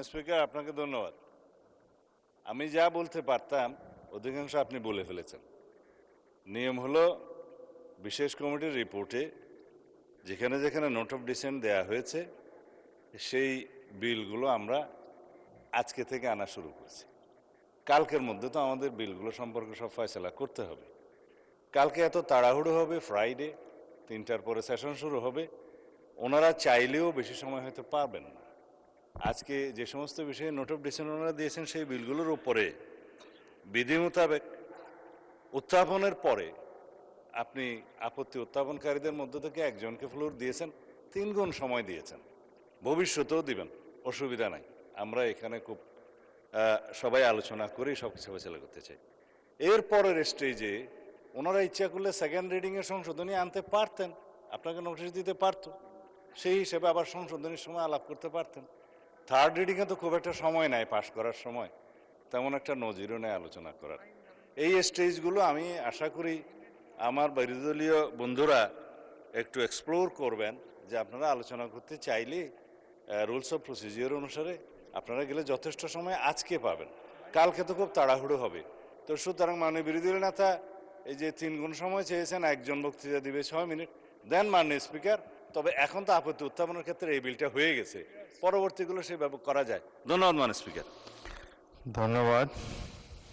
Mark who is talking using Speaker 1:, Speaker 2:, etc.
Speaker 1: Speaker, আপনাকে ধন্যবাদ। আমি যা বলতে পারতাম অধিকাংশ আপনি বলে ফেলেছেন। নিয়ম হলো বিশেষ কমিটির রিপোর্টে যেখানে যেখানে নোট অফ ডিসেন্ট দেয়া হয়েছে সেই বিলগুলো আমরা আজকে থেকে আনা শুরু করছি। কালকের মধ্যে তো আমাদের বিলগুলো সম্পর্কে সব ফয়সলা করতে হবে। কালকে এত তাড়াহুড়ো হবে, ফ্রাইডে 3টার পরে সেশন শুরু হবে, ওনারা চাইলেও বেশি সময় হয়তো পাবেন না। আজকে যে সমস্ত বিষয়ে নোট অফ ডিসেন্ট ওনারা দিয়েছেন সেই বিলগুলোর উপরে বিধি মোতাবেক উত্থাপনের পরে আপনি আপত্তি উত্থাপনকারীদের মধ্য থেকে একজনকে ফ্লোর দিয়েছেন, 3 গুণ সময় দিয়েছেন, ভবিষ্যতেও দিবেন, অসুবিধা নাই। আমরা এখানে খুব সবাই আলোচনা করেই সব কিছু ফয়সলা করতে চাই। এর পরের স্টেজে ওনারা ইচ্ছা করলে সেকেন্ড রিডিংয়ের সংশোধনী আনতে পারতেন, আপনাকে নোটিশ দিতে পারতো, সেই হিসেবে আবার সংশোধনীর সময় আলাপ করতে পারতেন। থার্ড রিডিংয়ে তো খুব একটা সময় নাই পাশ করার সময়, তেমন একটা নজিরও নেই আলোচনা করার। এই স্টেজগুলো আমি আশা করি আমার বিরোধীদলীয় বন্ধুরা একটু এক্সপ্লোর করবেন, যে আপনারা আলোচনা করতে চাইলে রুলস অফ প্রসিজিওর অনুসারে আপনারা গেলে যথেষ্ট সময় আজকে পাবেন, কালকে তো খুব তাড়াহুড়ো হবে। তো সুতরাং মাননীয় বিরোধী দল নেতা এই যে 3 গুণ সময় চেয়েছেন, একজন বক্তৃতা দিবে 6 মিনিট, দেন মাননীয় স্পিকার। তবে এখন তো আপত্তি উত্থাপনের ক্ষেত্রে এই বিলটা হয়ে গেছে, পরবর্তীগুলো সেভাবে করা যায়। ধন্যবাদ মাননীয় স্পিকার।
Speaker 2: ধন্যবাদ।